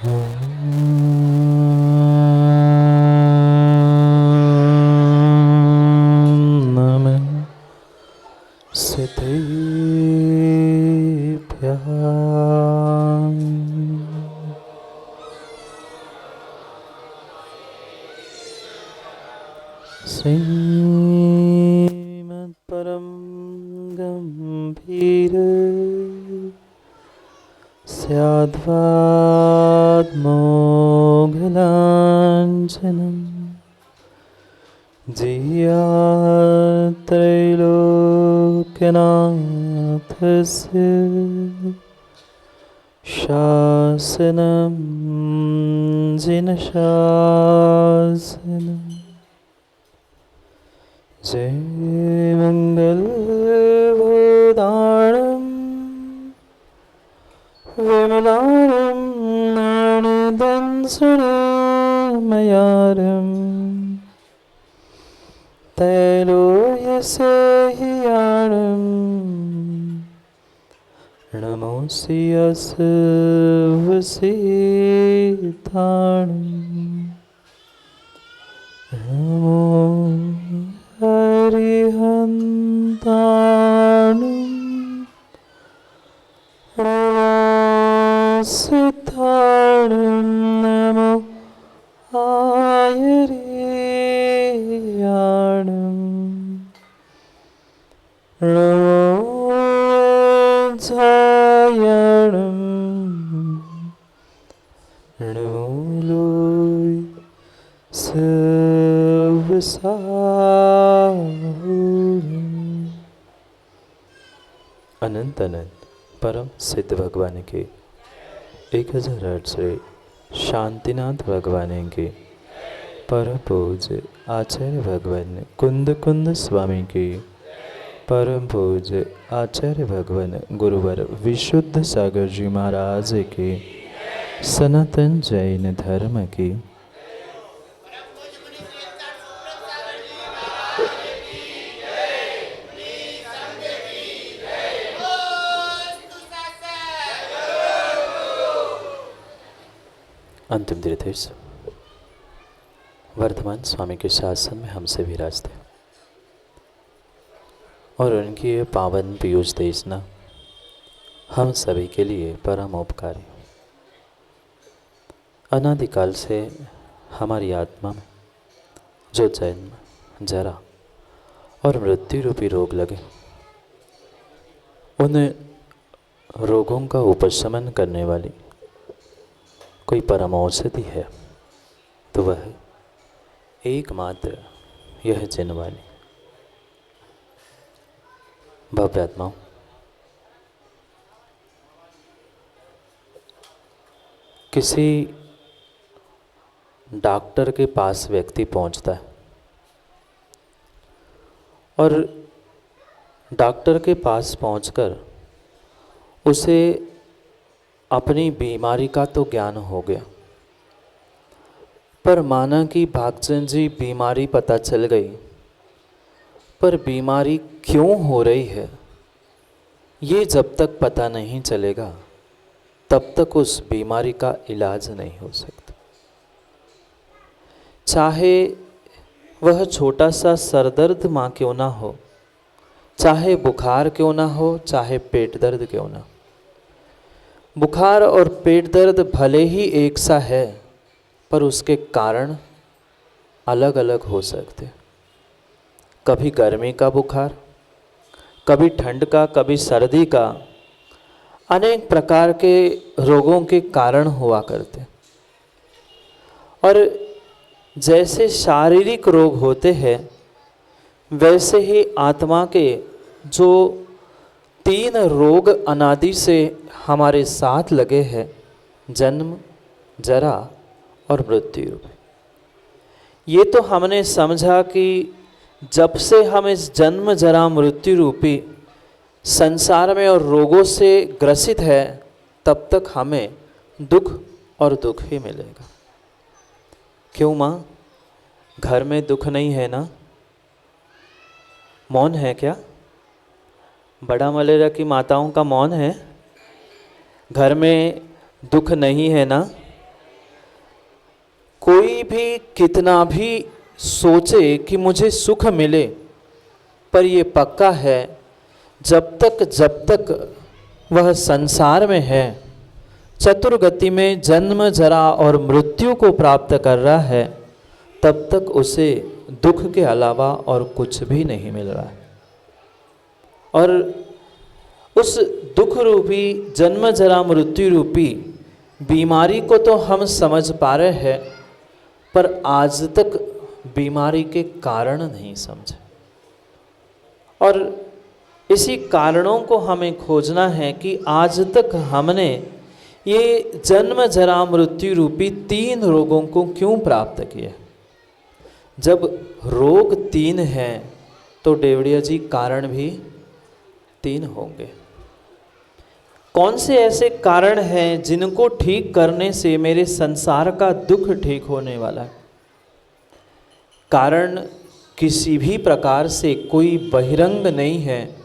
नमः सिद्धेभ्यः। श्रीमत्परं गम्भीर स्याद्वाद्मोघलाञ्छनं जियात्रैलोक्यनाथस्य शासनं जिनशासनम्। जय मंगलभूताणं विमलानं नारदंसुरमयारं त्रैलोक्यसेह्याणं नमोऽस्ति यस्य वसिताणं। नमो हरिहन्ताणं नमो सिद्धाणं नमो आयर्याणं नमो जायणं नमो लोय अनंत अनंत परम सिद्ध भगवान के 1008 से शांतिनाथ भगवान के परम पूज्य आचार्य भगवान कुंद कुंद स्वामी के परम पूज्य आचार्य भगवान गुरुवर विशुद्ध सागर जी महाराज के सनातन जैन धर्म की अंतिम तीर्थेश वर्तमान स्वामी के शासन में हमसे विराजते और उनकी ये पावन पीयूष देशना हम सभी के लिए परम उपकारी। अनादिकाल से हमारी आत्मा में जो जन्म जरा और मृत्यु रूपी रोग लगे, उन रोगों का उपशमन करने वाली कोई परम औषधि है तो वह एकमात्र यह जिन वाली भव्य आत्माओं। किसी डॉक्टर के पास व्यक्ति पहुंचता है और डॉक्टर के पास पहुंचकर उसे अपनी बीमारी का तो ज्ञान हो गया, पर माना कि भागचंद जी बीमारी पता चल गई, पर बीमारी क्यों हो रही है ये जब तक पता नहीं चलेगा तब तक उस बीमारी का इलाज नहीं हो सकता। चाहे वह छोटा सा सरदर्द माँ क्यों ना हो, चाहे बुखार क्यों ना हो, चाहे पेट दर्द क्यों ना हो। बुखार और पेट दर्द भले ही एक सा है पर उसके कारण अलग अलग हो सकते। कभी गर्मी का बुखार, कभी ठंड का, कभी सर्दी का, अनेक प्रकार के रोगों के कारण हुआ करते। और जैसे शारीरिक रोग होते हैं वैसे ही आत्मा के जो 3 रोग अनादि से हमारे साथ लगे हैं, जन्म जरा और मृत्यु। ये तो हमने समझा कि जब से हम इस जन्म जरा मृत्यु रूपी संसार में और रोगों से ग्रसित है तब तक हमें दुख और दुख ही मिलेगा। क्यों माँ, घर में दुख नहीं है ना? मौन है क्या? बड़ा मलेरा की माताओं का मौन है? घर में दुख नहीं है ना? कोई भी कितना भी सोचे कि मुझे सुख मिले, पर ये पक्का है जब तक वह संसार में है, चतुर्गति में जन्म जरा और मृत्यु को प्राप्त कर रहा है, तब तक उसे दुख के अलावा और कुछ भी नहीं मिल रहा है। और उस दुख रूपी जन्म जरा मृत्यु रूपी बीमारी को तो हम समझ पा रहे हैं, पर आज तक बीमारी के कारण नहीं समझे। और इसी कारणों को हमें खोजना है कि आज तक हमने ये जन्म जरा मृत्यु रूपी 3 रोगों को क्यों प्राप्त किया। जब रोग 3 हैं तो डेवड़िया जी कारण भी 3 होंगे। कौन से ऐसे कारण हैं जिनको ठीक करने से मेरे संसार का दुख ठीक होने वाला है। कारण किसी भी प्रकार से कोई बहिरंग नहीं है।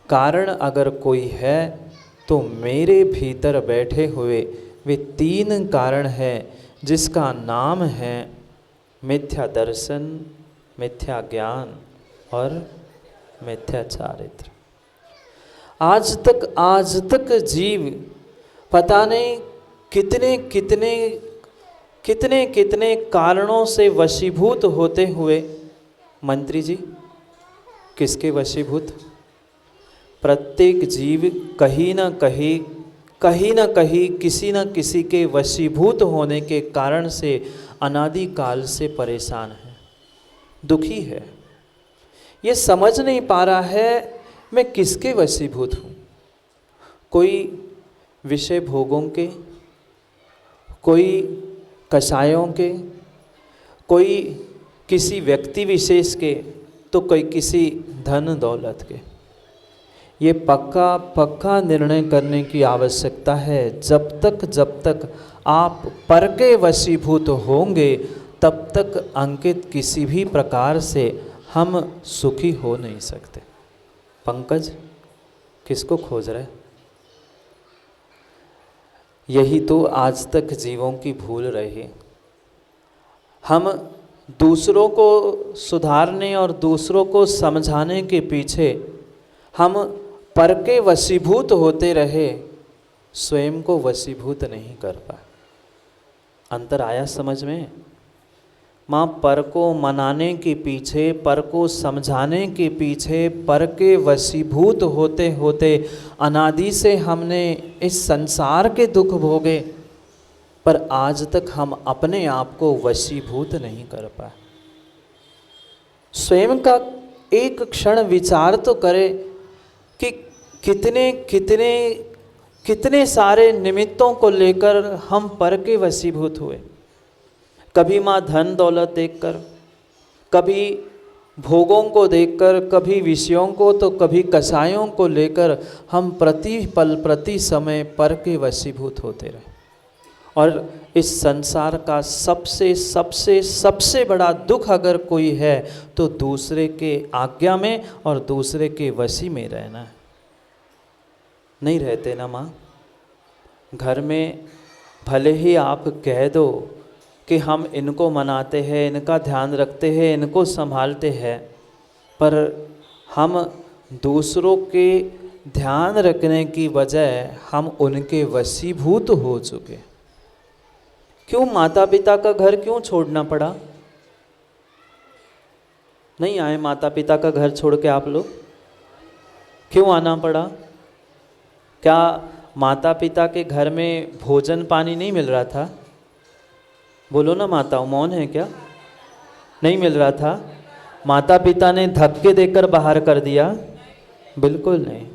कारण अगर कोई है तो मेरे भीतर बैठे हुए वे 3 कारण हैं, जिसका नाम है मिथ्या दर्शन, मिथ्या ज्ञान और मिथ्या चारित्र। आज तक जीव पता नहीं कितने कारणों से वशीभूत होते हुए, मंत्री जी किसके वशीभूत? प्रत्येक जीव कहीं न कहीं किसी न किसी के वशीभूत होने के कारण से अनादि काल से परेशान है, दुखी है। ये समझ नहीं पा रहा है मैं किसके वशीभूत हूँ। कोई विषय भोगों के, कोई कषायों के, कोई किसी व्यक्ति विशेष के, तो कोई किसी धन दौलत के। ये पक्का निर्णय करने की आवश्यकता है। जब तक आप पर के वशीभूत होंगे, तब तक अंकित किसी भी प्रकार से हम सुखी हो नहीं सकते। पंकज किसको खोज रहे? यही तो आज तक जीवों की भूल रही। हम दूसरों को सुधारने और दूसरों को समझाने के पीछे हम पर के वशीभूत होते रहे, स्वयं को वशीभूत नहीं कर पाए। अंतर आया समझ में? माँ पर को मनाने के पीछे, पर को समझाने के पीछे, पर के वशीभूत होते होते अनादि से हमने इस संसार के दुख भोगे, पर आज तक हम अपने आप को वशीभूत नहीं कर पाए। स्वयं का एक क्षण विचार तो करें कि कितने सारे निमित्तों को लेकर हम पर के वशीभूत हुए। कभी माँ धन दौलत देखकर, कभी भोगों को देखकर, कभी विषयों को, तो कभी कषायों को लेकर हम प्रति पल प्रति समय पर के वशीभूत होते रहे। और इस संसार का सबसे बड़ा दुख अगर कोई है तो दूसरे के आज्ञा में और दूसरे के वशी में रहना है। नहीं रहते ना माँ? घर में भले ही आप कह दो कि हम इनको मनाते हैं, इनका ध्यान रखते हैं, इनको संभालते हैं, पर हम दूसरों के ध्यान रखने की बजाय हम उनके वशीभूत हो चुके। क्यों माता पिता का घर क्यों छोड़ना पड़ा? नहीं आए माता पिता का घर छोड़ के आप लोग? क्यों आना पड़ा? क्या माता पिता के घर में भोजन पानी नहीं मिल रहा था? बोलो ना माताओं, मौन है क्या? नहीं मिल रहा था? माता पिता ने धक्के देकर बाहर कर दिया? बिल्कुल नहीं।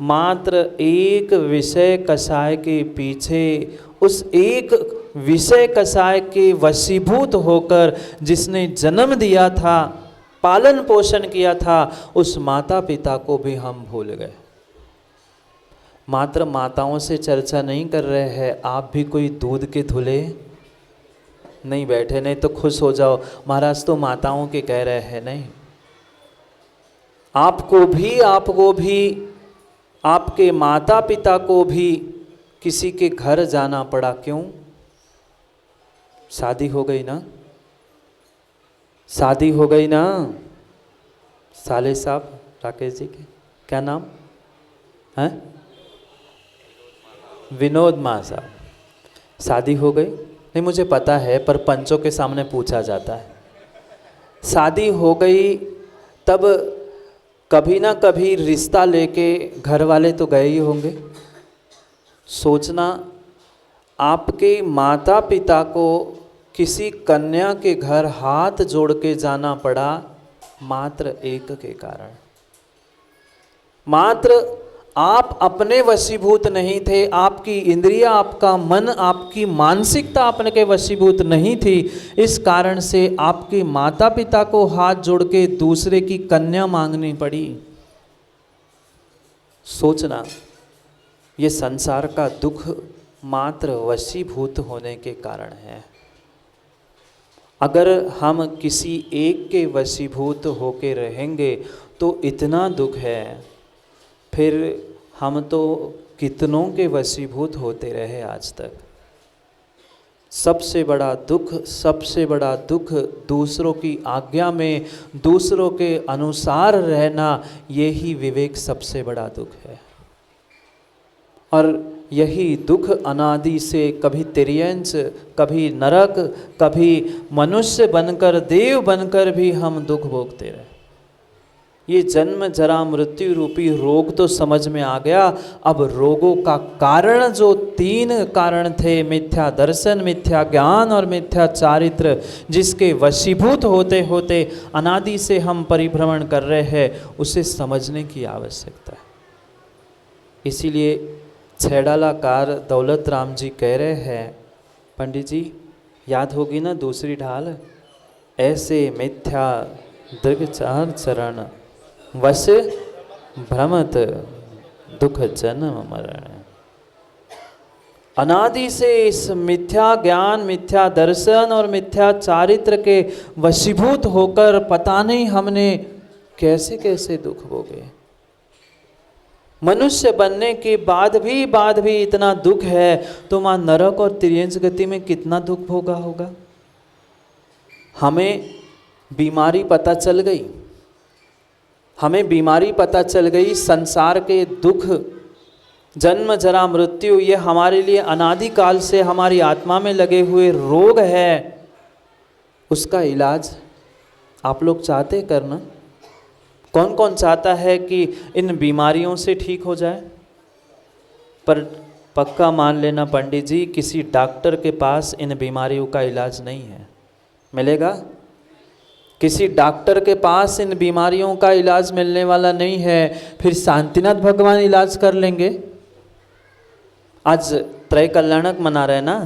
मात्र एक विषय कषाय के पीछे, उस एक विषय कषाय के वशीभूत होकर जिसने जन्म दिया था, पालन पोषण किया था, उस माता पिता को भी हम भूल गए। मात्र माताओं से चर्चा नहीं कर रहे हैं, आप भी कोई दूध के धुले नहीं बैठे, नहीं तो खुश हो जाओ महाराज तो माताओं के कह रहे हैं। नहीं, आपको भी आपके माता पिता को भी किसी के घर जाना पड़ा। क्यों? शादी हो गई ना? शादी हो गई ना? साले साहब राकेश जी के क्या नाम है? विनोद माँ साहब, शादी हो गई? नहीं मुझे पता है, पर पंचों के सामने पूछा जाता है। शादी हो गई तब कभी ना कभी रिश्ता लेके घर वाले तो गए ही होंगे। सोचना, आपके माता पिता को किसी कन्या के घर हाथ जोड़ के जाना पड़ा मात्र एक के कारण। मात्र आप अपने वशीभूत नहीं थे, आपकी इंद्रियां, आपका मन, आपकी मानसिकता अपने के वशीभूत नहीं थी। इस कारण से आपके माता पिता को हाथ जोड़ के दूसरे की कन्या मांगनी पड़ी। सोचना, ये संसार का दुख मात्र वशीभूत होने के कारण है। अगर हम किसी एक के वशीभूत होके रहेंगे तो इतना दुख है, फिर हम तो कितनों के वशीभूत होते रहे आज तक। सबसे बड़ा दुख दूसरों की आज्ञा में, दूसरों के अनुसार रहना, यही विवेक सबसे बड़ा दुख है। और यही दुख अनादि से कभी तिर्यंच, कभी नरक, कभी मनुष्य बनकर, देव बनकर भी हम दुख भोगते रहे। ये जन्म जरा मृत्यु रूपी रोग तो समझ में आ गया। अब रोगों का कारण, जो 3 कारण थे, मिथ्या दर्शन, मिथ्या ज्ञान और मिथ्या चारित्र, जिसके वशीभूत होते होते अनादि से हम परिभ्रमण कर रहे हैं, उसे समझने की आवश्यकता है। इसीलिए छैडालाकार दौलत राम जी कह रहे हैं, पंडित जी याद होगी ना दूसरी ढाल, ऐसे मिथ्या दृग चार चरण, वश भ्रमत दुख जन्म मरण। अनादि से इस मिथ्या ज्ञान, मिथ्या दर्शन और मिथ्या चारित्र के वशीभूत होकर पता नहीं हमने कैसे कैसे दुख भोगे। मनुष्य बनने के बाद भी इतना दुख है, तो मां नरक और तिर्यंच गति में कितना दुख भोगा होगा। हमें बीमारी पता चल गई, हमें बीमारी पता चल गई, संसार के दुख, जन्म जरा मृत्यु, ये हमारे लिए अनादिकाल से हमारी आत्मा में लगे हुए रोग है। उसका इलाज आप लोग चाहते करना? कौन कौन चाहता है कि इन बीमारियों से ठीक हो जाए? पर पक्का मान लेना पंडित जी, किसी डॉक्टर के पास इन बीमारियों का इलाज नहीं है। मिलेगा? किसी डॉक्टर के पास इन बीमारियों का इलाज मिलने वाला नहीं है। फिर शांतिनाथ भगवान इलाज कर लेंगे। आज त्रय कल्याणक मना रहे ना,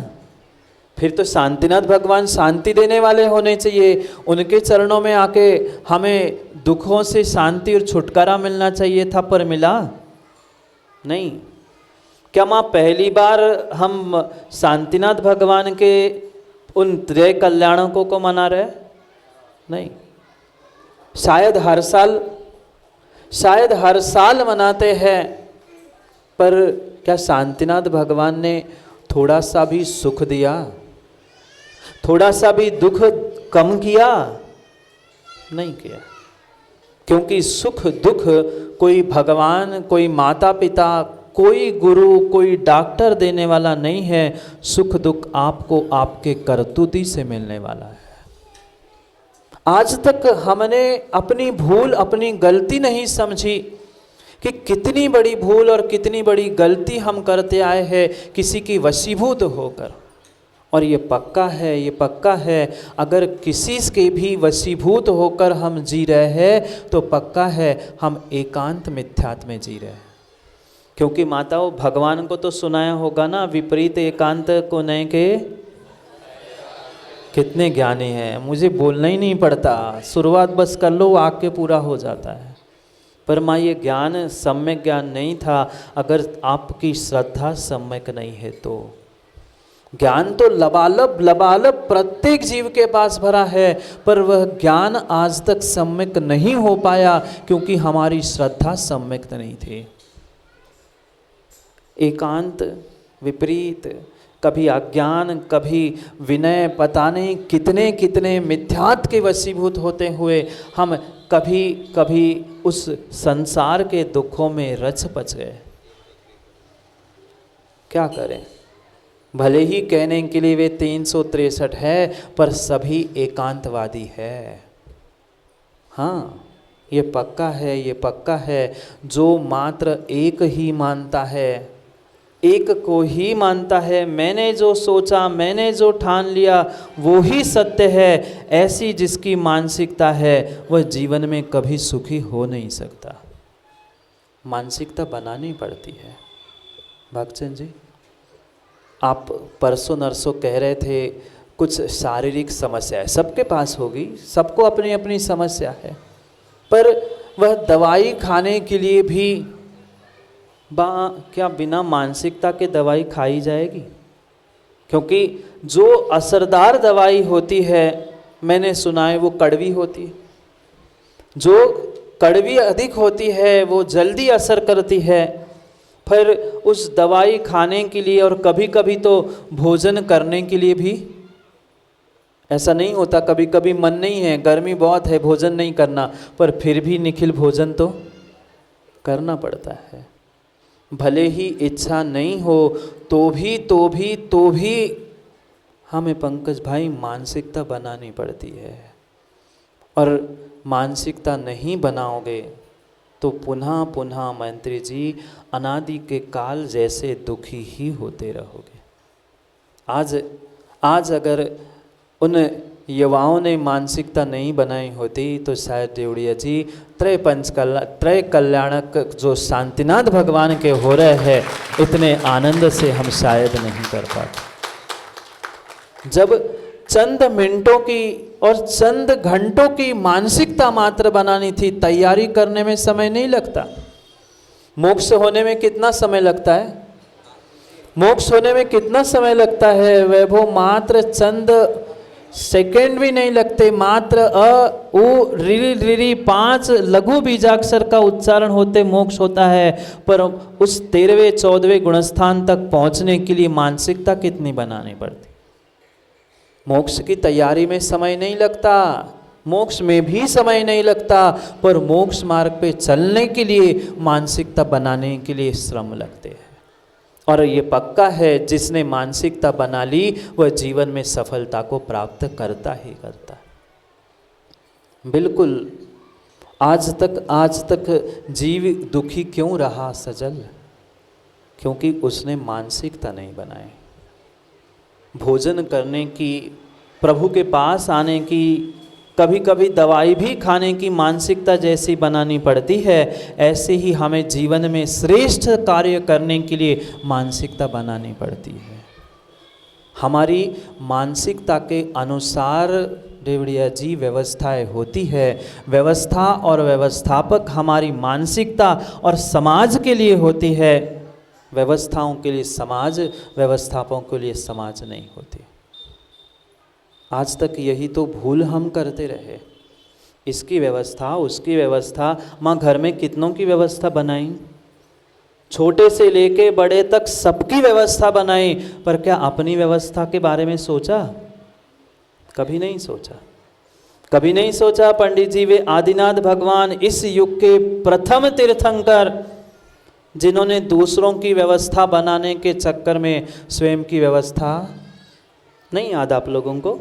फिर तो शांतिनाथ भगवान शांति देने वाले होने चाहिए। उनके चरणों में आके हमें दुखों से शांति और छुटकारा मिलना चाहिए था, पर मिला नहीं। क्या माँ पहली बार हम शांतिनाथ भगवान के उन त्रय कल्याणकों को मना रहे? नहीं, शायद हर साल मनाते हैं, पर क्या शांतिनाथ भगवान ने थोड़ा सा भी सुख दिया, थोड़ा सा भी दुख कम किया? नहीं किया। क्योंकि सुख दुख कोई भगवान, कोई माता पिता, कोई गुरु, कोई डॉक्टर देने वाला नहीं है। सुख दुख आपको आपके करतूती से मिलने वाला है। आज तक हमने अपनी भूल, अपनी गलती नहीं समझी कि कितनी बड़ी भूल और कितनी बड़ी गलती हम करते आए हैं किसी की वशीभूत होकर। और ये पक्का है, अगर किसी के भी वशीभूत होकर हम जी रहे हैं तो पक्का है हम एकांत मिथ्यात्व में जी रहे हैं। क्योंकि माताओं, भगवान को तो सुनाया होगा ना, विपरीत एकांत को नए के कितने ज्ञानी हैं। मुझे बोलना ही नहीं पड़ता, शुरुआत बस कर लो, आके पूरा हो जाता है। पर माँ ये ज्ञान सम्यक ज्ञान नहीं था अगर आपकी श्रद्धा सम्यक नहीं है तो। ज्ञान तो लबालब प्रत्येक जीव के पास भरा है, पर वह ज्ञान आज तक सम्यक नहीं हो पाया क्योंकि हमारी श्रद्धा सम्यक नहीं थी। एकांत, विपरीत, कभी अज्ञान, कभी विनय, पता नहीं कितने कितने मिथ्यात्व के वशीभूत होते हुए हम कभी कभी उस संसार के दुखों में रच पच गए। क्या करें, भले ही कहने के लिए वे 363 है, पर सभी एकांतवादी है। हाँ, ये पक्का है, ये पक्का है। जो मात्र एक ही मानता है, एक को ही मानता है, मैंने जो सोचा, मैंने जो ठान लिया वो ही सत्य है, ऐसी जिसकी मानसिकता है वह जीवन में कभी सुखी हो नहीं सकता। मानसिकता बनानी पड़ती है। भक्तचंद जी, आप परसों नरसों कह रहे थे कुछ शारीरिक समस्या है, सबके पास होगी, सबको अपनी अपनी समस्या है, पर वह दवाई खाने के लिए भी क्या बिना मानसिकता के दवाई खाई जाएगी? क्योंकि जो असरदार दवाई होती है, मैंने सुना है वो कड़वी होती है। जो कड़वी अधिक होती है वो जल्दी असर करती है। फिर उस दवाई खाने के लिए और कभी कभी तो भोजन करने के लिए भी ऐसा नहीं होता, कभी कभी मन नहीं है, गर्मी बहुत है, भोजन नहीं करना, पर फिर भी निखिल भोजन तो करना पड़ता है। भले ही इच्छा नहीं हो तो भी हमें पंकज भाई मानसिकता बनानी पड़ती है। और मानसिकता नहीं बनाओगे तो पुनः पुनः मंत्री जी अनादि के काल जैसे दुखी ही होते रहोगे। आज अगर उन युवाओं ने मानसिकता नहीं बनाई होती तो शायद देवड़िया जी त्रय कल्याणक जो शांतिनाथ भगवान के हो रहे हैं, इतने आनंद से हम शायद नहीं कर पाते। जब चंद मिनटों की और चंद घंटों की मानसिकता मात्र बनानी थी, तैयारी करने में समय नहीं लगता। मोक्ष होने में कितना समय लगता है? मोक्ष होने में कितना समय लगता है वैभव? मात्र चंद सेकंड भी नहीं लगते, मात्र अ उ रि रि 5 लघु बीजाक्षर का उच्चारण होते मोक्ष होता है। पर उस 13वें 14वें गुणस्थान तक पहुंचने के लिए मानसिकता कितनी बनानी पड़ती? मोक्ष की तैयारी में समय नहीं लगता, मोक्ष में भी समय नहीं लगता, पर मोक्ष मार्ग पे चलने के लिए मानसिकता बनाने के लिए श्रम लगते हैं। और ये पक्का है, जिसने मानसिकता बना ली वह जीवन में सफलता को प्राप्त करता ही करता है। बिल्कुल, आज तक जीव दुखी क्यों रहा सजल? क्योंकि उसने मानसिकता नहीं बनाई। भोजन करने की, प्रभु के पास आने की, कभी कभी दवाई भी खाने की मानसिकता जैसी बनानी पड़ती है, ऐसे ही हमें जीवन में श्रेष्ठ कार्य करने के लिए मानसिकता बनानी पड़ती है। हमारी मानसिकता के अनुसार देवड़िया जी व्यवस्थाएं होती है। व्यवस्था और व्यवस्थापक हमारी मानसिकता और समाज के लिए होती है। व्यवस्थाओं के लिए समाज, व्यवस्थापकों के लिए समाज नहीं होती। आज तक यही तो भूल हम करते रहे, इसकी व्यवस्था, उसकी व्यवस्था। माँ घर में कितनों की व्यवस्था बनाई, छोटे से लेके बड़े तक सबकी व्यवस्था बनाई, पर क्या अपनी व्यवस्था के बारे में सोचा? कभी नहीं सोचा, कभी नहीं सोचा। पंडित जी वे आदिनाथ भगवान, इस युग के प्रथम तीर्थंकर, जिन्होंने दूसरों की व्यवस्था बनाने के चक्कर में स्वयं की व्यवस्था नहीं याद आप लोगों को?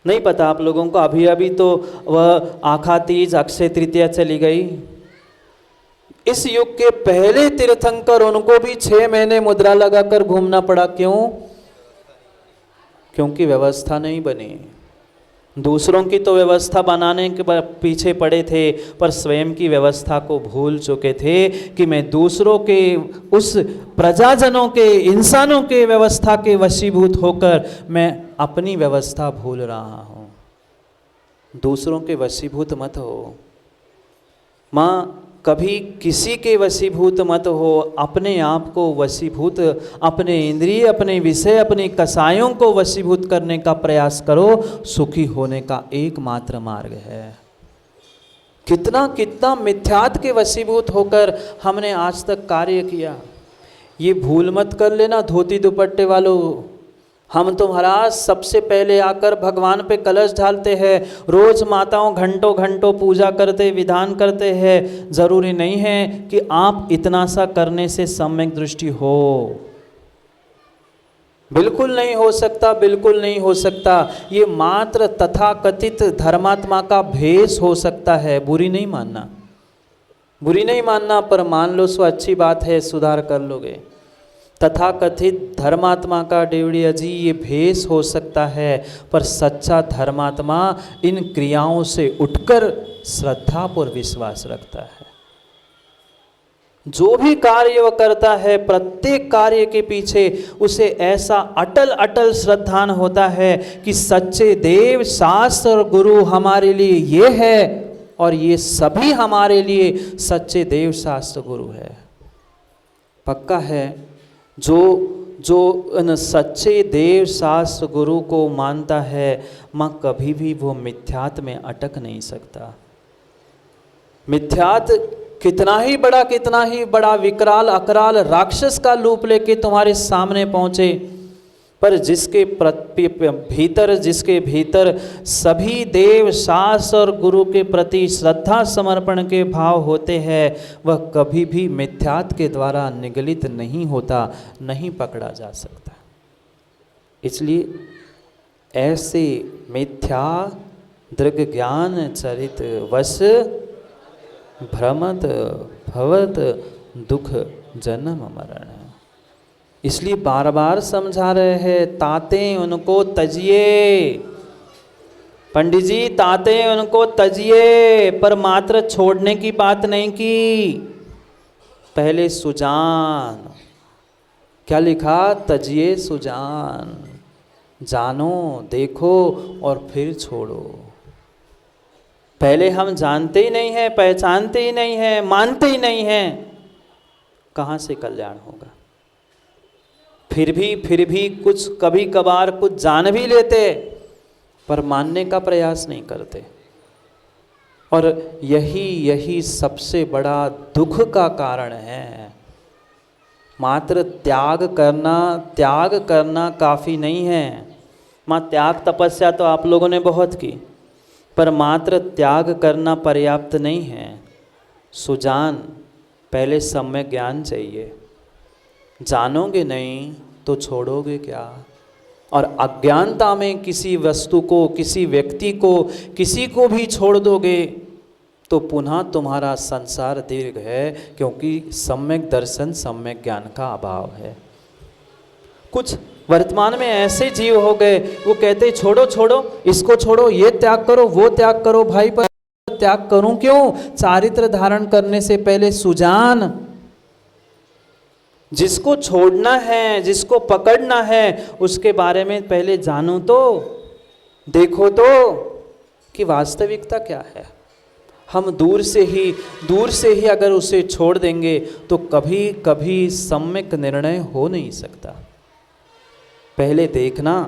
नहीं पता आप लोगों को? अभी अभी तो वह आखा तीज, अक्षय तृतीया चली गई। इस युग के पहले तीर्थंकर, उनको भी 6 महीने मुद्रा लगाकर घूमना पड़ा। क्यों? क्योंकि व्यवस्था नहीं बनी। दूसरों की तो व्यवस्था बनाने के पीछे पड़े थे, पर स्वयं की व्यवस्था को भूल चुके थे कि मैं दूसरों के, उस प्रजाजनों के, इंसानों के व्यवस्था के वशीभूत होकर मैं अपनी व्यवस्था भूल रहा हूँ। दूसरों के वशीभूत मत हो माँ, कभी किसी के वशीभूत मत हो। अपने आप को वशीभूत, अपने इंद्रिय, अपने विषय, अपने कसायों को वशीभूत करने का प्रयास करो। सुखी होने का एकमात्र मार्ग है। कितना कितना मिथ्यात्व के वशीभूत होकर हमने आज तक कार्य किया। ये भूल मत कर लेना धोती दुपट्टे वालों, हम तो महाराज सबसे पहले आकर भगवान पे कलश ढालते हैं, रोज माताओं घंटों घंटों पूजा करते विधान करते हैं। जरूरी नहीं है कि आप इतना सा करने से सम्यक दृष्टि हो, बिल्कुल नहीं हो सकता, बिल्कुल नहीं हो सकता। ये मात्र तथाकथित धर्मात्मा का भेष हो सकता है, बुरी नहीं मानना, बुरी नहीं मानना, पर मान लो सो अच्छी बात है, सुधार कर लोगे। तथाकथित धर्मात्मा का डेवड़िया जी ये भेष हो सकता है, पर सच्चा धर्मात्मा इन क्रियाओं से उठकर श्रद्धा पर विश्वास रखता है। जो भी कार्य वह करता है, प्रत्येक कार्य के पीछे उसे ऐसा अटल अटल श्रद्धान होता है कि सच्चे देव शास्त्र और गुरु हमारे लिए ये है और ये सभी हमारे लिए सच्चे देव शास्त्र गुरु है। पक्का है, जो इन सच्चे देव शास्त्र गुरु को मानता है, माँ कभी भी वो मिथ्यात में अटक नहीं सकता। मिथ्यात कितना ही बड़ा विकराल अकराल राक्षस का रूप लेके तुम्हारे सामने पहुंचे, पर जिसके भीतर सभी देव शास्त्र और गुरु के प्रति श्रद्धा समर्पण के भाव होते हैं, वह कभी भी मिथ्यात के द्वारा निगलित नहीं होता, नहीं पकड़ा जा सकता। इसलिए ऐसे मिथ्या दृग ज्ञान चरित वश भ्रमत भवत दुख जन्म मरण। इसलिए बार बार समझा रहे हैं, ताते उनको तजिए, पंडित जी ताते उनको तजिए, पर मात्र छोड़ने की बात नहीं की, पहले सुजान। क्या लिखा? तजिए सुजान, जानो देखो और फिर छोड़ो। पहले हम जानते ही नहीं हैं, पहचानते ही नहीं हैं, मानते ही नहीं हैं, कहाँ से कल्याण होगा। फिर भी कुछ कभी कभार कुछ जान भी लेते, पर मानने का प्रयास नहीं करते। और यही सबसे बड़ा दुख का कारण है। मात्र त्याग करना काफ़ी नहीं है। माँ त्याग तपस्या तो आप लोगों ने बहुत की, पर मात्र त्याग करना पर्याप्त नहीं है। सुजान, पहले सम्यक ज्ञान चाहिए। जानोगे नहीं तो छोड़ोगे क्या? और अज्ञानता में किसी वस्तु को, किसी व्यक्ति को, किसी को भी छोड़ दोगे तो पुनः तुम्हारा संसार दीर्घ है, क्योंकि सम्यक दर्शन, सम्यक ज्ञान का अभाव है। कुछ वर्तमान में ऐसे जीव हो गए, वो कहते छोड़ो छोड़ो, इसको छोड़ो, ये त्याग करो, वो त्याग करो। भाई पर त्याग करूं क्यों? चारित्र धारण करने से पहले सुजान, जिसको छोड़ना है, जिसको पकड़ना है, उसके बारे में पहले जानो तो, देखो तो कि वास्तविकता क्या है। हम दूर से ही अगर उसे छोड़ देंगे तो कभी कभी सम्यक निर्णय हो नहीं सकता। पहले देखना,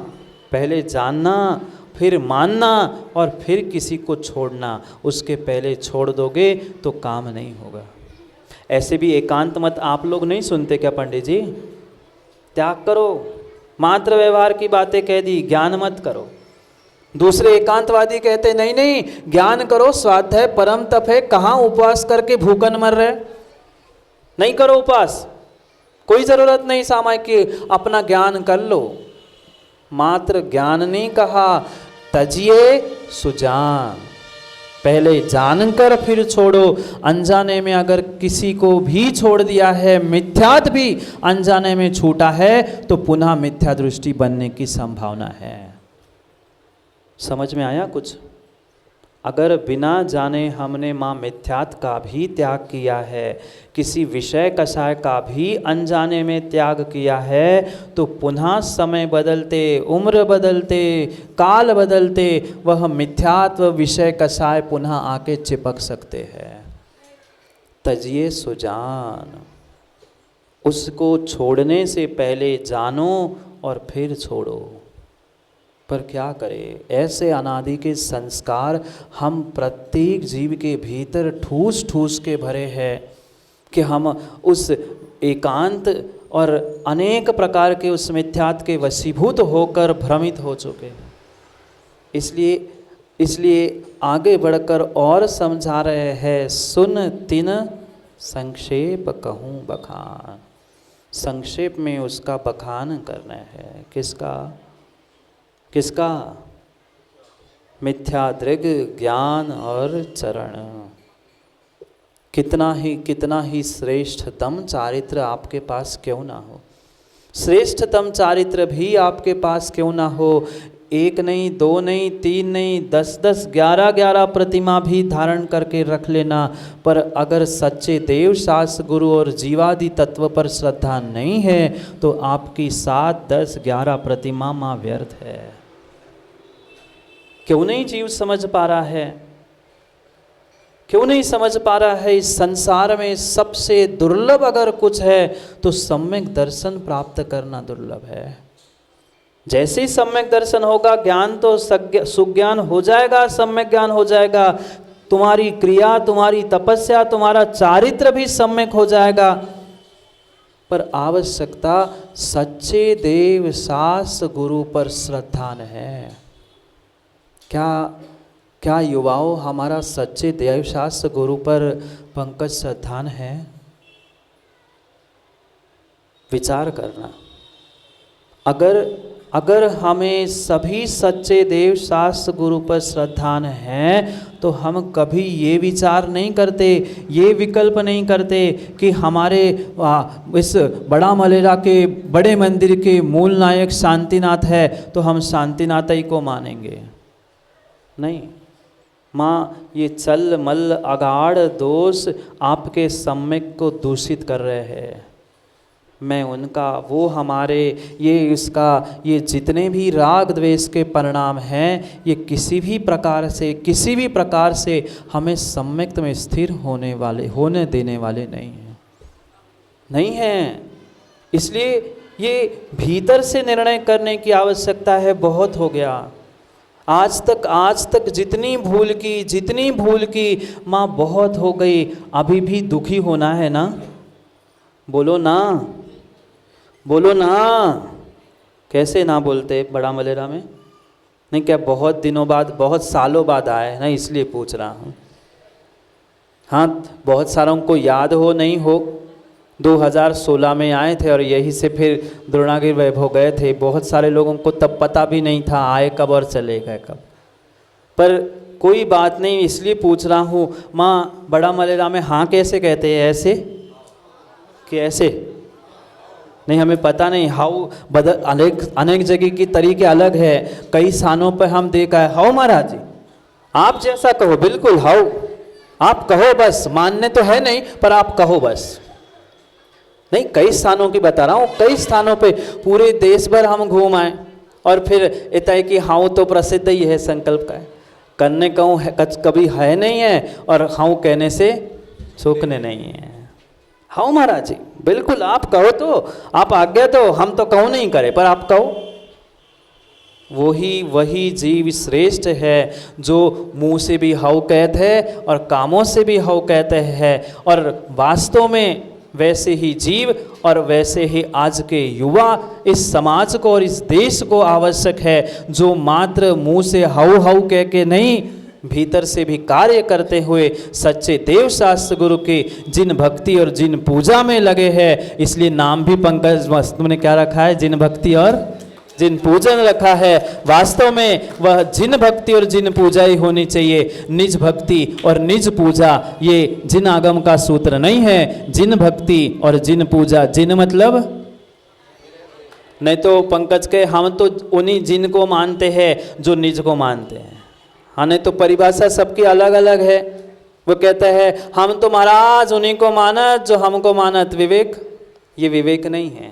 पहले जानना, फिर मानना और फिर किसी को छोड़ना। उसके पहले छोड़ दोगे तो काम नहीं होगा। ऐसे भी एकांत मत आप लोग नहीं सुनते क्या पंडित जी? त्याग करो, मात्र व्यवहार की बातें कह दी, ज्ञान मत करो। दूसरे एकांतवादी कहते नहीं नहीं, ज्ञान करो, स्वाध्याय परम तप है, कहाँ उपवास करके भूखन मर रहे, नहीं करो उपवास, कोई जरूरत नहीं सामायिक की, अपना ज्ञान कर लो। मात्र ज्ञान नहीं कहा, तजिए सुजान, पहले जानकर फिर छोड़ो। अनजाने में अगर किसी को भी छोड़ दिया है, मिथ्यात भी अनजाने में छूटा है, तो पुनः मिथ्या दृष्टि बनने की संभावना है। समझ में आया कुछ? अगर बिना जाने हमने माँ मिथ्यात का भी त्याग किया है, किसी विषय कषाय का भी अनजाने में त्याग किया है, तो पुनः समय बदलते, उम्र बदलते, काल बदलते वह मिथ्यात्व विषय कषाय पुनः आके चिपक सकते हैं। तजिए सुजान, उसको छोड़ने से पहले जानो और फिर छोड़ो। पर क्या करें, ऐसे अनादि के संस्कार हम प्रत्येक जीव के भीतर ठूस ठूस के भरे हैं कि हम उस एकांत और अनेक प्रकार के उस मिथ्यात्व के वशीभूत होकर भ्रमित हो चुके हैं। इसलिए आगे बढ़कर और समझा रहे हैं, सुन तिन संक्षेप कहूँ बखान। संक्षेप में उसका बखान करना है। किसका? मिथ्या दृग ज्ञान और चरण। कितना ही श्रेष्ठतम चारित्र आपके पास क्यों ना हो, श्रेष्ठतम चारित्र भी आपके पास क्यों ना हो, 1 नहीं 2 नहीं 3 नहीं 10 11 प्रतिमा भी धारण करके रख लेना, पर अगर सच्चे देव शास्त्र गुरु और जीवादि तत्व पर श्रद्धा नहीं है तो आपकी 7 10 11 प्रतिमा मां व्यर्थ है। क्यों नहीं जीव समझ पा रहा है? क्यों नहीं समझ पा रहा है? इस संसार में सबसे दुर्लभ अगर कुछ है तो सम्यक दर्शन प्राप्त करना दुर्लभ है। जैसे ही सम्यक दर्शन होगा, ज्ञान तो सुज्ञान हो जाएगा, सम्यक ज्ञान हो जाएगा, तुम्हारी क्रिया, तुम्हारी तपस्या, तुम्हारा चारित्र भी सम्यक हो जाएगा। पर आवश्यकता सच्चे देव शास्त्र गुरु पर श्रद्धान है। क्या युवाओं हमारा सच्चे देव शास्त्र गुरु पर पंकज श्रद्धान है? विचार करना। अगर हमें सभी सच्चे देव शास्त्र गुरु पर श्रद्धान हैं तो हम कभी ये विचार नहीं करते, ये विकल्प नहीं करते कि हमारे इस बड़ा मलेरा के बड़े मंदिर के मूल नायक शांतिनाथ है तो हम शांतिनाथ ही को मानेंगे। नहीं माँ, ये चल मल अगाड़ दोष आपके सम्यक को दूषित कर रहे हैं। मैं उनका, वो हमारे, ये जितने भी राग द्वेष के परिणाम हैं, ये किसी भी प्रकार से हमें सम्यक में स्थिर होने देने वाले नहीं हैं। इसलिए ये भीतर से निर्णय करने की आवश्यकता है। बहुत हो गया आज तक जितनी भूल की माँ बहुत हो गई। अभी भी दुखी होना है ना? बोलो ना। कैसे ना बोलते बड़ा मलेरा में? नहीं क्या बहुत दिनों बाद, बहुत सालों बाद आए ना, इसलिए पूछ रहा हूँ। हाँ, बहुत सारों को याद हो नहीं हो, 2016 में आए थे और यहीं से फिर द्रोणागिरि वैभव गए थे। बहुत सारे लोगों को तब पता भी नहीं था आए कब और चले गए कब। पर कोई बात नहीं, इसलिए पूछ रहा हूँ माँ, बड़ा मलेरा में हाँ कैसे कहते हैं? ऐसे कि ऐसे? नहीं, हमें पता नहीं। हाउ अनेक जगह की तरीके अलग है। कई स्थानों पर हम देखा है हाउ महाराज जी, आप जैसा कहो, बिल्कुल हाउ, आप कहो बस, मानने तो है नहीं पर आप कहो बस। नहीं, कई स्थानों की बता रहा हूँ, कई स्थानों पे पूरे देश भर हम घूम आए और फिर इतना है कि हाउ तो प्रसिद्ध ही है संकल्प का, करने कहूँ कभी है नहीं है और हाउ कहने से चूकने नहीं है। हाउ महाराज जी, बिल्कुल आप कहो तो, आप आज्ञा तो, हम तो कहूँ नहीं करे पर आप कहो। वही जीव श्रेष्ठ है जो मुंह से भी हाउ कहते हैं और कामों से भी हाउ कहते हैं। और वास्तव में वैसे ही जीव और वैसे ही आज के युवा इस समाज को और इस देश को आवश्यक है, जो मात्र मुंह से हाउ हाउ कह के नहीं, भीतर से भी कार्य करते हुए सच्चे देव शास्त्र गुरु की जिन भक्ति और जिन पूजा में लगे हैं। इसलिए नाम भी पंकज वास्तव ने क्या रखा है? जिन भक्ति और जिन पूजन रखा है। वास्तव में वह जिन भक्ति और जिन पूजा ही होनी चाहिए। निज भक्ति और निज पूजा ये जिन आगम का सूत्र नहीं है। जिन भक्ति और जिन पूजा, जिन मतलब नहीं तो पंकज के हम तो उन्हीं जिन को मानते हैं जो निज को मानते हैं। हाँ, नहीं तो परिभाषा सबकी अलग अलग है। वो कहते हैं हम तो महाराज उन्हीं को मानत जो हमको मानत। विवेक, ये विवेक नहीं है।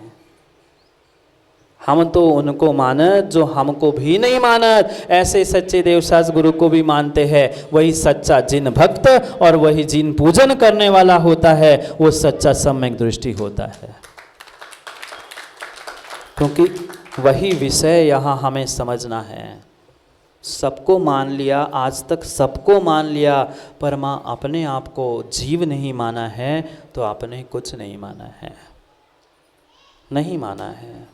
हम तो उनको मानत जो हमको भी नहीं मानत। ऐसे सच्चे देवशास्त्र गुरु को भी मानते हैं। वही सच्चा जिन भक्त और वही जिन पूजन करने वाला होता है, वो सच्चा सम्यक दृष्टि होता है। क्योंकि वही विषय यहाँ हमें समझना है। सबको मान लिया, आज तक सबको मान लिया, पर माँ अपने आप को जीव नहीं माना है तो आपने कुछ नहीं माना है। नहीं माना है।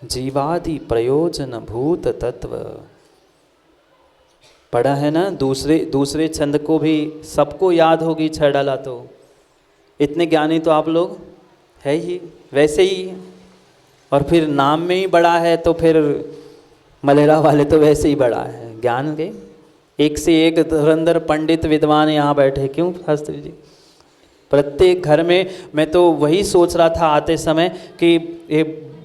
जीवादि प्रयोजन भूत तत्व पढ़ा है ना, दूसरे छंद को भी सबको याद होगी छह डाला तो। इतने ज्ञानी तो आप लोग है ही, वैसे ही। और फिर नाम में ही बड़ा है तो फिर मलेरा वाले तो वैसे ही बड़ा है ज्ञान के। एक से एक धुरंधर पंडित विद्वान यहाँ बैठे, क्यों शास्त्री जी? प्रत्येक घर में, मैं तो वही सोच रहा था आते समय कि ये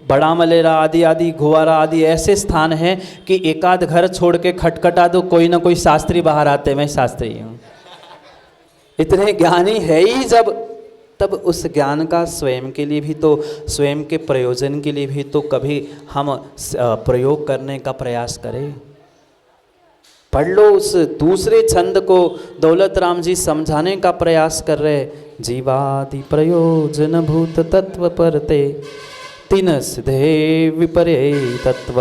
बड़ा मलेरा आदि आदि घुवारा आदि ऐसे स्थान हैं कि एकाध घर छोड़ के खटखटा दो, कोई ना कोई शास्त्री बाहर आते, मैं शास्त्री हूँ। इतने ज्ञानी है ही जब, तब उस ज्ञान का स्वयं के लिए भी तो, स्वयं के प्रयोजन के लिए भी तो कभी हम प्रयोग करने का प्रयास करें। पढ़ लो उस दूसरे छंद को, दौलत राम जी समझाने का प्रयास कर रहे। जीवादि प्रयोजन भूत तत्व परते तीन सिधे विपरे तत्व,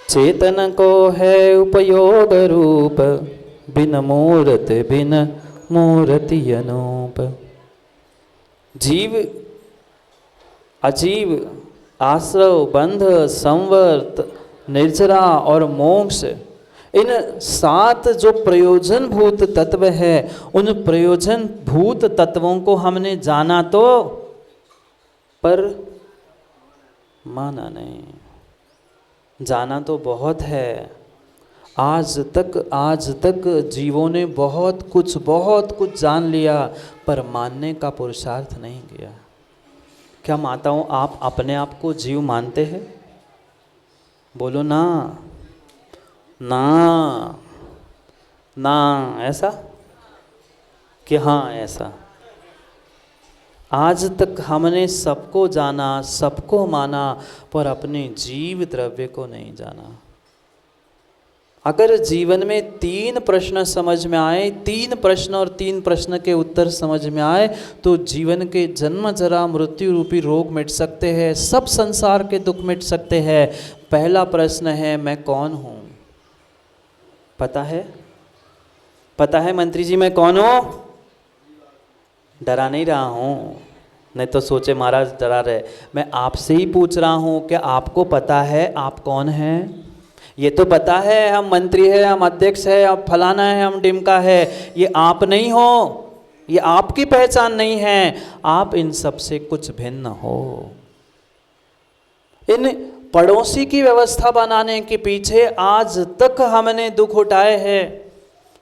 चेतन को है उपयोग रूप, बिन मूर्ति अनूप। जीव अजीव, आश्रव, बंध, संवर्त, निर्जरा और मोक्ष, इन 7 जो प्रयोजन भूत तत्व है, उन प्रयोजन भूत तत्वों को हमने जाना तो, पर माना नहीं। जाना तो बहुत है, आज तक जीवों ने बहुत कुछ जान लिया, पर मानने का पुरुषार्थ नहीं किया। क्या माताओं, आप अपने आप को जीव मानते हैं? बोलो ना ना ना, ऐसा कि हाँ ऐसा। आज तक हमने सबको जाना, सबको माना, पर अपने जीव द्रव्य को नहीं जाना। अगर जीवन में 3 प्रश्न समझ में आए, 3 प्रश्न और 3 प्रश्न के उत्तर समझ में आए, तो जीवन के जन्म जरा मृत्यु रूपी रोग मिट सकते हैं, सब संसार के दुख मिट सकते हैं। पहला प्रश्न है, मैं कौन हूँ? पता है मंत्री जी मैं कौन हूँ? डरा नहीं रहा हूँ, नहीं तो सोचे महाराज डरा रहे। मैं आपसे ही पूछ रहा हूँ, क्या आपको पता है आप कौन हैं? ये तो पता है हम मंत्री है, हम अध्यक्ष है, हम फलाना है, हम डिमका है। ये आप नहीं हो, ये आपकी पहचान नहीं है। आप इन सब से कुछ भिन्न हो। इन पड़ोसी की व्यवस्था बनाने के पीछे आज तक हमने दुख उठाए हैं।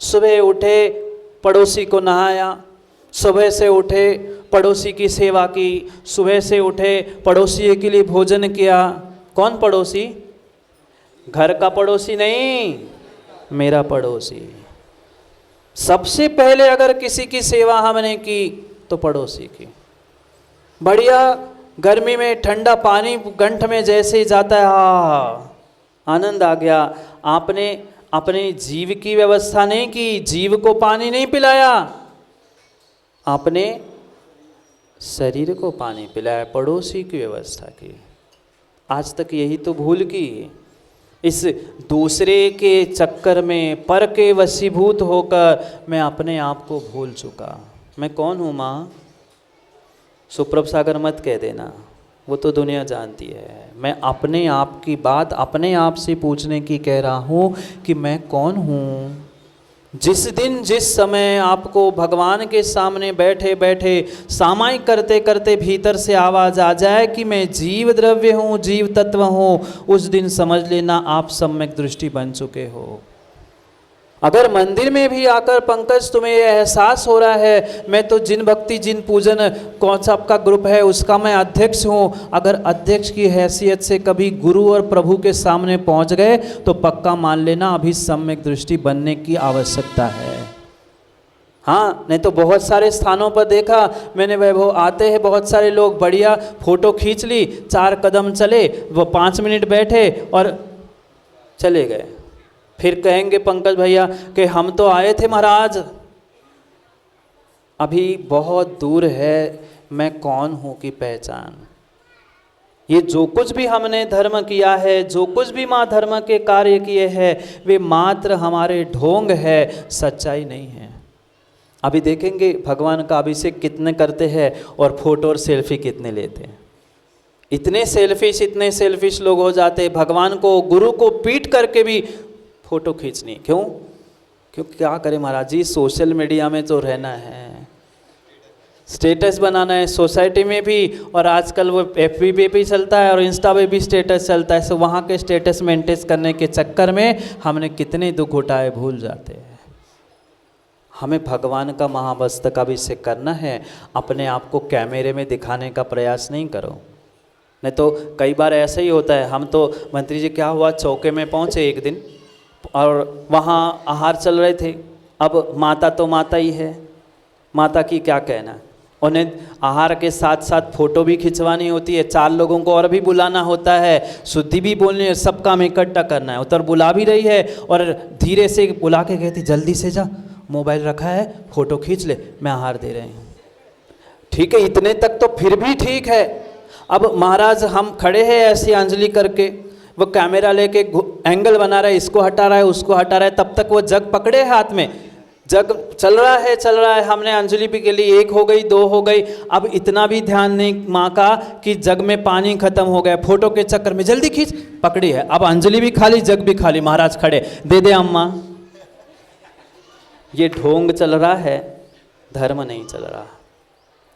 सुबह उठे पड़ोसी को नहाया, सुबह से उठे पड़ोसी की सेवा की, सुबह से उठे पड़ोसी के लिए भोजन किया। कौन पड़ोसी? घर का पड़ोसी नहीं, मेरा पड़ोसी। सबसे पहले अगर किसी की सेवा हमने की तो पड़ोसी की। बढ़िया गर्मी में ठंडा पानी गंठ में जैसे ही जाता है, आनंद आ गया। आपने अपने जीव की व्यवस्था नहीं की, जीव को पानी नहीं पिलाया, आपने शरीर को पानी पिलाया, पड़ोसी की व्यवस्था की। आज तक यही तो भूल की। इस दूसरे के चक्कर में, पर के वशीभूत होकर मैं अपने आप को भूल चुका। मैं कौन हूँ माँ? सुप्रभ सागर मत कह देना, वो तो दुनिया जानती है। मैं अपने आप की बात अपने आप से पूछने की कह रहा हूँ कि मैं कौन हूँ। जिस दिन जिस समय आपको भगवान के सामने बैठे बैठे सामायिक करते करते भीतर से आवाज़ आ जाए कि मैं जीव द्रव्य हूँ, जीव तत्व हूँ, उस दिन समझ लेना आप सम्यक दृष्टि बन चुके हो। अगर मंदिर में भी आकर पंकज तुम्हें यह एहसास हो रहा है मैं तो जिन भक्ति जिन पूजन कौन सा आपका ग्रुप है उसका मैं अध्यक्ष हूँ, अगर अध्यक्ष की हैसियत से कभी गुरु और प्रभु के सामने पहुँच गए तो पक्का मान लेना अभी सम्यक दृष्टि बनने की आवश्यकता है। हाँ, नहीं तो बहुत सारे स्थानों पर देखा मैंने, वैभव आते हैं बहुत सारे लोग, बढ़िया फोटो खींच ली, 4 कदम चले, वो 5 मिनट बैठे और चले गए। फिर कहेंगे पंकज भैया कि हम तो आए थे महाराज। अभी बहुत दूर है मैं कौन हूँ की पहचान। ये जो कुछ भी हमने धर्म किया है, जो कुछ भी माँ धर्म के कार्य किए हैं, वे मात्र हमारे ढोंग है, सच्चाई नहीं है। अभी देखेंगे भगवान का अभिषेक कितने करते हैं और फोटो और सेल्फी कितने लेते हैं। इतने सेल्फिश लोग हो जाते, भगवान को गुरु को पीट करके भी फोटो खींचनी। क्यों? क्योंकि क्या करें महाराज जी, सोशल मीडिया में तो रहना है, स्टेटस बनाना है सोसाइटी में भी, और आजकल वो FB पे भी चलता है और इंस्टा पे भी स्टेटस चलता है। सो वहाँ के स्टेटस मेंटेन करने के चक्कर में हमने कितने दुख उठाए भूल जाते हैं। हमें भगवान का महामस्तक अभिषेक करना है, अपने आप को कैमरे में दिखाने का प्रयास नहीं करो। नहीं तो कई बार ऐसा ही होता है। हम तो मंत्री जी क्या हुआ, चौके में पहुँचे एक दिन और वहाँ आहार चल रहे थे। अब माता तो माता ही है, माता की क्या कहना, उन्हें आहार के साथ साथ फोटो भी खिंचवानी होती है, 4 लोगों को और भी बुलाना होता है, शुद्धि भी बोलनी है, सब काम इकट्ठा करना है। उधर बुला भी रही है और धीरे से बुला के कहती जल्दी से जा, मोबाइल रखा है, फोटो खींच ले, मैं आहार दे रही हूँ। ठीक है, इतने तक तो फिर भी ठीक है। अब महाराज हम खड़े हैं ऐसी अंजलि करके, वो कैमरा लेके एंगल बना रहा है, इसको हटा रहा है, उसको हटा रहा है, तब तक वो जग पकड़े हाथ में, जग चल रहा है। हमने अंजलि भी के लिए 1 हो गई, 2 हो गई, अब इतना भी ध्यान नहीं माँ का कि जग में पानी खत्म हो गया, फोटो के चक्कर में जल्दी खींच, पकड़ी है। अब अंजलि भी खाली, जग भी खाली, महाराज खड़े, दे दे अम्मा। ये ढोंग चल रहा है, धर्म नहीं चल रहा।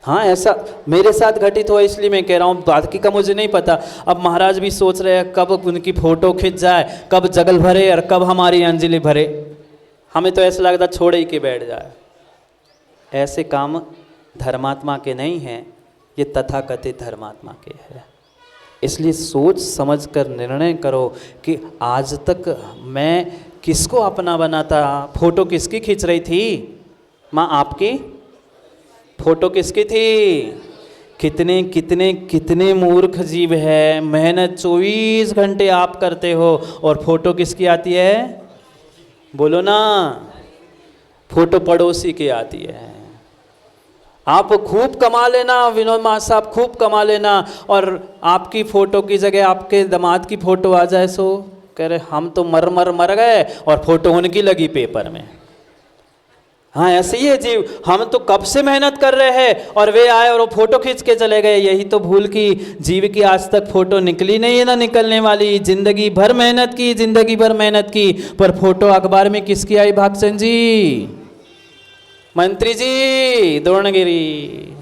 हाँ, ऐसा मेरे साथ घटित हुआ, इसलिए मैं कह रहा हूँ, बाकी का मुझे नहीं पता। अब महाराज भी सोच रहे हैं कब उनकी फोटो खिंच जाए, कब जगल भरे और कब हमारी अंजलि भरे। हमें तो ऐसा लगता छोड़ ही के बैठ जाए। ऐसे काम धर्मात्मा के नहीं हैं, ये तथाकथित धर्मात्मा के हैं। इसलिए सोच समझ कर निर्णय करो कि आज तक मैं किसको अपना बनाता। फोटो किसकी खींच रही थी माँ? आपकी फोटो किसकी थी? कितने कितने कितने मूर्ख जीव है, मेहनत 24 घंटे आप करते हो और फोटो किसकी आती है? बोलो ना, फोटो पड़ोसी की आती है। आप खूब कमा लेना, विनोद माँ साहब खूब कमा लेना, और आपकी फ़ोटो की जगह आपके दामाद की फ़ोटो आ जाए, सो कह रहे हम तो मर गए और फोटो उनकी लगी पेपर में। हाँ, ऐसे ही है जीव। हम तो कब से मेहनत कर रहे हैं और वे आए और वो फोटो खींच के चले गए। यही तो भूल की जीव की आज तक फोटो निकली नहीं है, ना निकलने वाली। जिंदगी भर मेहनत की, पर फोटो अखबार में किसकी आई? भागचंद जी, मंत्री जी, द्रोणगिरी।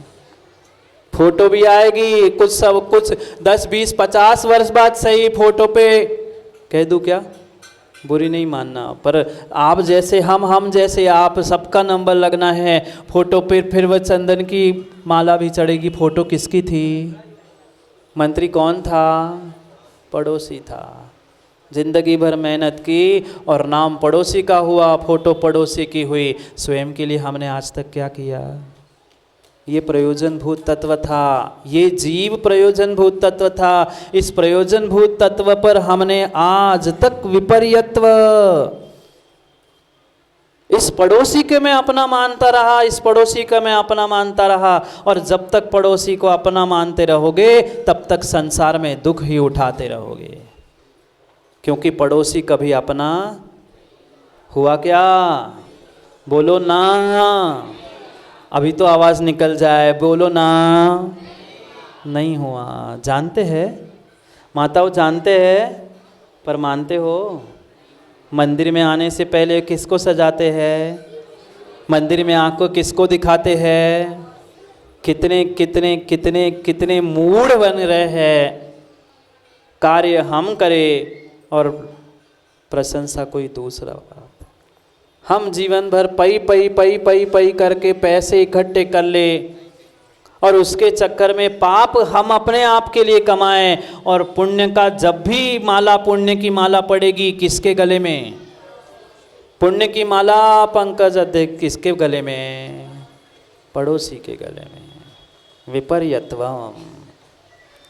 फोटो भी आएगी कुछ 10, 20, 50 वर्ष बाद सही। फोटो पे कह दूं क्या? बुरी नहीं मानना, पर आप जैसे हम जैसे आप, सबका नंबर लगना है फोटो पे। फिर वह चंदन की माला भी चढ़ेगी। फोटो किसकी थी? मंत्री कौन था? पड़ोसी था। जिंदगी भर मेहनत की और नाम पड़ोसी का हुआ, फोटो पड़ोसी की हुई। स्वयं के लिए हमने आज तक क्या किया? ये प्रयोजन भूत तत्व था, ये जीव प्रयोजन भूत तत्व था। इस प्रयोजन भूत तत्व पर हमने आज तक विपर्यत्व, इस पड़ोसी के मैं अपना मानता रहा, इस पड़ोसी का मैं अपना मानता रहा। और जब तक पड़ोसी को अपना मानते रहोगे तब तक संसार में दुख ही उठाते रहोगे, क्योंकि पड़ोसी कभी अपना हुआ क्या? बोलो ना, अभी तो आवाज़ निकल जाए, बोलो ना। नहीं हुआ। जानते हैं माताओं, जानते हैं, पर मानते हो? मंदिर में आने से पहले किसको सजाते हैं? मंदिर में आंखों किसको दिखाते हैं? कितने कितने कितने कितने मूढ़ बन रहे हैं। कार्य हम करें और प्रशंसा कोई दूसरा। हम जीवन भर पई करके पैसे इकट्ठे कर ले और उसके चक्कर में पाप हम अपने आप के लिए कमाएं, और पुण्य का जब भी माला, पुण्य की माला पड़ेगी किसके गले में? पुण्य की माला पंकज अध्यक्ष किसके गले में? पड़ोसी के गले में। विपर्यत्वम,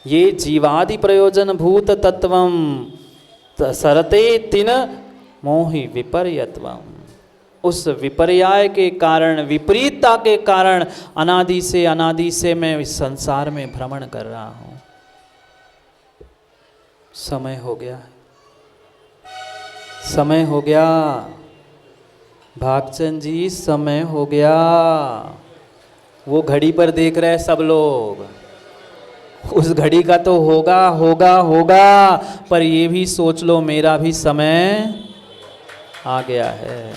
ये जीवादि प्रयोजन भूत तत्वम सरते तिन मोहि विपर्यत्वम। उस विपर्याय के कारण, विपरीतता के कारण अनादि से मैं इस संसार में भ्रमण कर रहा हूँ। समय हो गया, समय हो गया भागचंद जी, समय हो गया। वो घड़ी पर देख रहे हैं सब लोग, उस घड़ी का तो होगा होगा होगा, पर ये भी सोच लो मेरा भी समय आ गया है,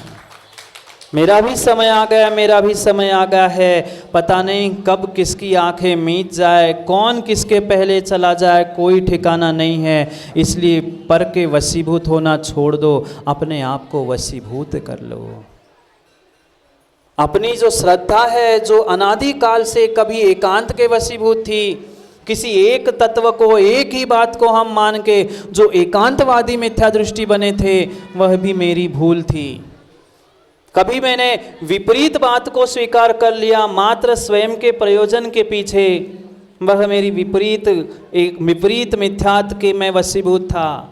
मेरा भी समय आ गया, मेरा भी समय आ गया है। पता नहीं कब किसकी आंखें मीच जाए, कौन किसके पहले चला जाए, कोई ठिकाना नहीं है। इसलिए पर के वशीभूत होना छोड़ दो, अपने आप को वशीभूत कर लो। अपनी जो श्रद्धा है, जो अनादि काल से कभी एकांत के वशीभूत थी, किसी एक तत्व को, एक ही बात को हम मान के जो एकांतवादी मिथ्या दृष्टि बने थे, वह भी मेरी भूल थी। कभी मैंने विपरीत बात को स्वीकार कर लिया मात्र स्वयं के प्रयोजन के पीछे, वह मेरी विपरीत मिथ्यात्व के मैं वशीभूत था।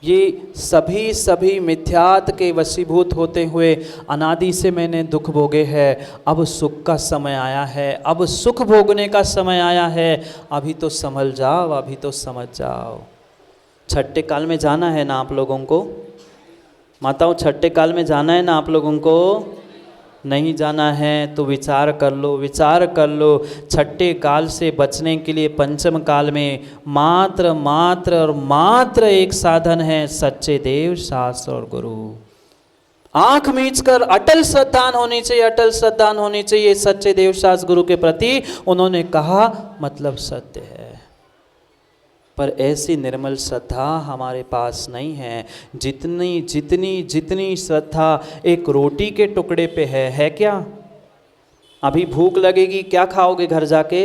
ये सभी मिथ्यात्व के वशीभूत होते हुए अनादि से मैंने दुख भोगे हैं। अब सुख का समय आया है, अब सुख भोगने का समय आया है। अभी तो संभल जाओ, अभी तो समझ जाओ। छठे काल में जाना है ना आप लोगों को? माताओं, छठे काल में जाना है ना आप लोगों को? नहीं जाना है तो विचार कर लो, विचार कर लो। छठे काल से बचने के लिए पंचम काल में मात्र मात्र और मात्र एक साधन है, सच्चे देव, शास्त्र और गुरु। आंख मीचकर अटल श्रद्धान होनी चाहिए, अटल श्रद्धान होनी चाहिए सच्चे देव, शास्त्र, गुरु के प्रति। उन्होंने कहा मतलब सत्य है, पर ऐसी निर्मल श्रद्धा हमारे पास नहीं है। जितनी जितनी जितनी श्रद्धा एक रोटी के टुकड़े पे है क्या? अभी भूख लगेगी, क्या खाओगे घर जाके?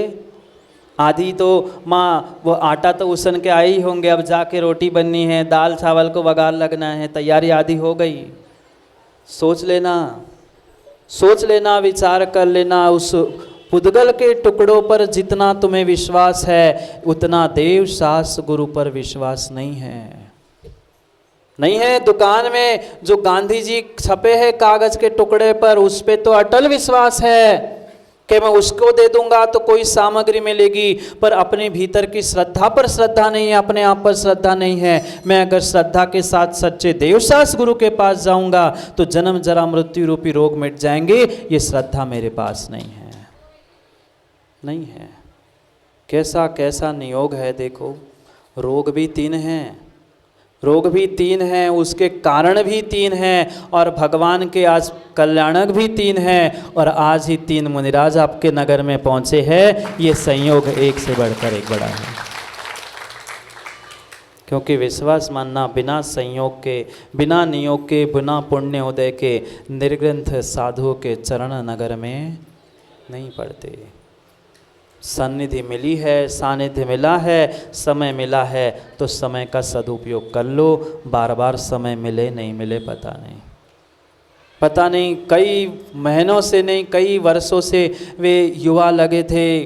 आधी तो माँ वो आटा तो उसन के आए ही होंगे, अब जाके रोटी बननी है, दाल चावल को बघार लगना है, तैयारी आधी हो गई। सोच लेना, सोच लेना, विचार कर लेना। उस पुद्गल के टुकड़ों पर जितना तुम्हें विश्वास है, उतना देव, शास्त्र, गुरु पर विश्वास नहीं है। नहीं है। दुकान में जो गांधी जी छपे हैं कागज के टुकड़े पर, उस पे तो अटल विश्वास है कि मैं उसको दे दूंगा तो कोई सामग्री मिलेगी, पर अपने भीतर की श्रद्धा पर श्रद्धा नहीं है, अपने आप पर श्रद्धा नहीं है। मैं अगर श्रद्धा के साथ सच्चे देव, शास्त्र, गुरु के पास जाऊंगा तो जन्म जरा मृत्यु रूपी रोग मिट जाएंगे। ये श्रद्धा मेरे पास नहीं है, नहीं है। कैसा कैसा नियोग है देखो। रोग भी तीन हैं, रोग भी तीन हैं, उसके कारण भी तीन हैं, और भगवान के आज कल्याणक भी तीन हैं। और आज ही तीन मुनिराज आपके नगर में पहुंचे हैं। ये संयोग एक से बढ़कर एक बड़ा है, क्योंकि विश्वास मानना बिना संयोग के, बिना नियोग के, बिना पुण्य उदय के निर्ग्रंथ साधुओं के चरण नगर में नहीं पड़ते। सन्निधि मिली है, सानिध्य मिला है, समय मिला है तो समय का सदुपयोग कर लो। बार बार समय मिले नहीं मिले पता नहीं, पता नहीं। कई महीनों से नहीं, कई वर्षों से वे युवा लगे थे।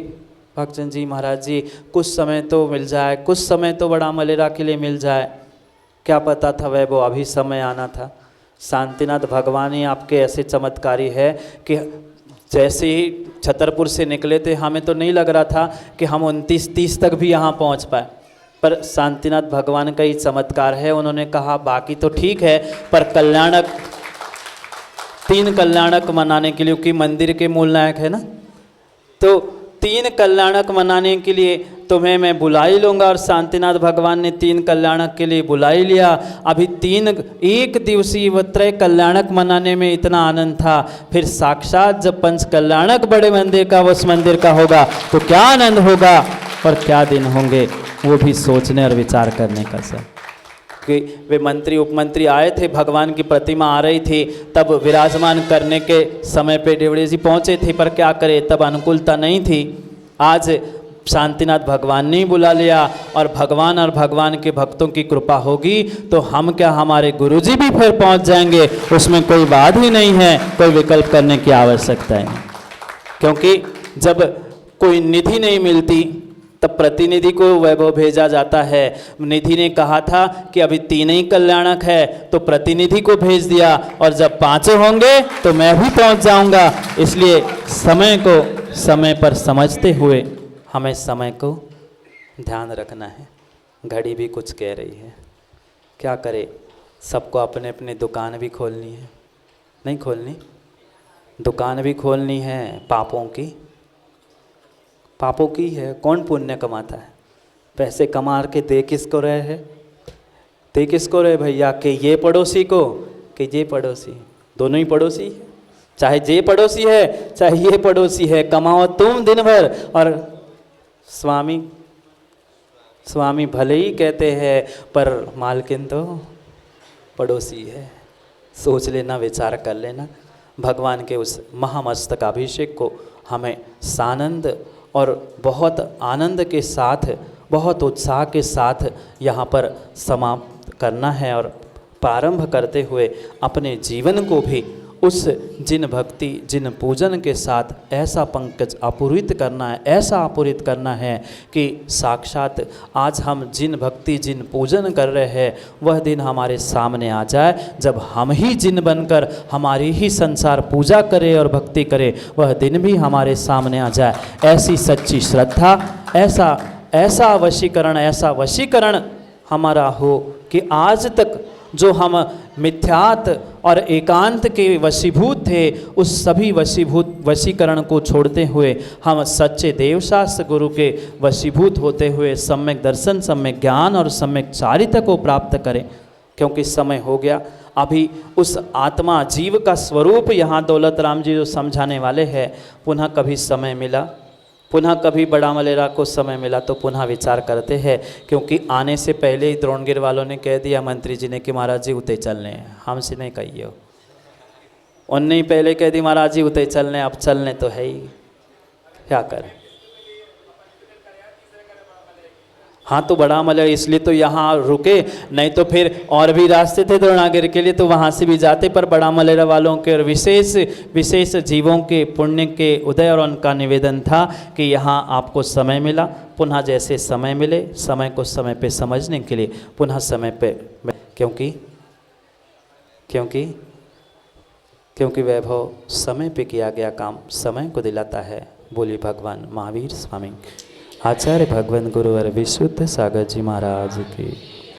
भक्तचंद जी महाराज जी, कुछ समय तो मिल जाए, कुछ समय तो बड़ा मलेरा के लिए मिल जाए। क्या पता था वह वो अभी समय आना था। शांतिनाथ भगवान ही आपके ऐसे चमत्कारी है कि जैसे ही छतरपुर से निकले थे, हमें तो नहीं लग रहा था कि हम 29-30 तक भी यहाँ पहुँच पाए, पर शांतिनाथ भगवान का ही चमत्कार है। उन्होंने कहा बाकी तो ठीक है, पर कल्याणक, 3 कल्याणक मनाने के लिए, क्योंकि मंदिर के मूल नायक है ना, तो 3 कल्याणक मनाने के लिए तुम्हें मैं बुला ही लूँगा। और शांतिनाथ भगवान ने 3 कल्याणक के लिए बुला ही लिया। अभी 3 एक दिवसीय व त्रय कल्याणक मनाने में इतना आनंद था, फिर साक्षात जब 5 कल्याणक बड़े मंदिर का, उस मंदिर का होगा तो क्या आनंद होगा और क्या दिन होंगे, वो भी सोचने और विचार करने का सर। कि वे मंत्री उपमंत्री आए थे, भगवान की प्रतिमा आ रही थी, तब विराजमान करने के समय पे डेवड़े जी पहुँचे थे, पर क्या करे तब अनुकूलता नहीं थी। आज शांतिनाथ भगवान ने ही बुला लिया, और भगवान के भक्तों की कृपा होगी तो हम क्या, हमारे गुरुजी भी फिर पहुंच जाएंगे। उसमें कोई बात ही नहीं है, कोई विकल्प करने की आवश्यकता है। क्योंकि जब कोई निधि नहीं मिलती तब प्रतिनिधि को वैभव भेजा जाता है। निधि ने कहा था कि अभी 3 ही कल्याणक है, तो प्रतिनिधि को भेज दिया, और जब 5 होंगे तो मैं भी पहुंच जाऊंगा। इसलिए समय को समय पर समझते हुए हमें समय को ध्यान रखना है। घड़ी भी कुछ कह रही है, क्या करे, सबको अपने अपने दुकान भी खोलनी है, नहीं खोलनी? दुकान भी खोलनी है पापों की, पापों की है। कौन पुण्य कमाता है? पैसे कमा के दे किसको रहे है? दे किसको रहे भैया? कि ये पड़ोसी को, कि ये पड़ोसी, दोनों ही पड़ोसी है। चाहे ये पड़ोसी है चाहे ये पड़ोसी है, कमाओ तुम दिन भर। और स्वामी स्वामी भले ही कहते हैं पर मालकिन तो पड़ोसी है। सोच लेना, विचार कर लेना। भगवान के उस महामस्तकाभिषेक को हमें सानंद और बहुत आनंद के साथ, बहुत उत्साह के साथ यहाँ पर समाप्त करना है और प्रारंभ करते हुए अपने जीवन को भी उस जिन भक्ति जिन पूजन के साथ ऐसा पंकज आपूरित करना है, ऐसा आपूरित करना है कि साक्षात आज हम जिन भक्ति जिन पूजन कर रहे हैं वह दिन हमारे सामने आ जाए, जब हम ही जिन बनकर हमारी ही संसार पूजा करे और भक्ति करे, वह दिन भी हमारे सामने आ जाए। ऐसी सच्ची श्रद्धा, ऐसा वशीकरण हमारा हो कि आज तक जो हम मिथ्यात और एकांत के वशीभूत थे, उस सभी वशीकरण को छोड़ते हुए हम सच्चे देवशास्त्र गुरु के वशीभूत होते हुए सम्यक दर्शन, सम्यक ज्ञान और सम्यक चारित्र को प्राप्त करें। क्योंकि समय हो गया। अभी उस आत्मा जीव का स्वरूप यहाँ दौलत राम जी जो समझाने वाले हैं, पुनः कभी समय मिला, पुनः कभी बड़ा मलेरा को समय मिला तो पुनः विचार करते हैं। क्योंकि आने से पहले ही द्रोणगिर वालों ने कह दिया, मंत्री जी ने, कि महाराज जी उते चलने हैं, हमसे नहीं कहिए। उनने ही पहले कह दी महाराज जी उते चलने, अब चलने तो है ही, क्या करें। हाँ तो बड़ा मलेरा इसलिए तो यहाँ रुके, नहीं तो फिर और भी रास्ते थे द्रोणागिरी के लिए तो वहाँ से भी जाते, पर बड़ा मलेरा वालों के और विशेष जीवों के पुण्य के उदय और उनका निवेदन था कि यहाँ आपको समय मिला, पुनः जैसे समय मिले, समय को समय पे समझने के लिए पुनः समय पे, क्योंकि वैभव समय पे किया गया काम समय को दिलाता है। बोली भगवान महावीर स्वामी आचार्य भगवान गुरुवर विशुद्ध सागर जी महाराज की।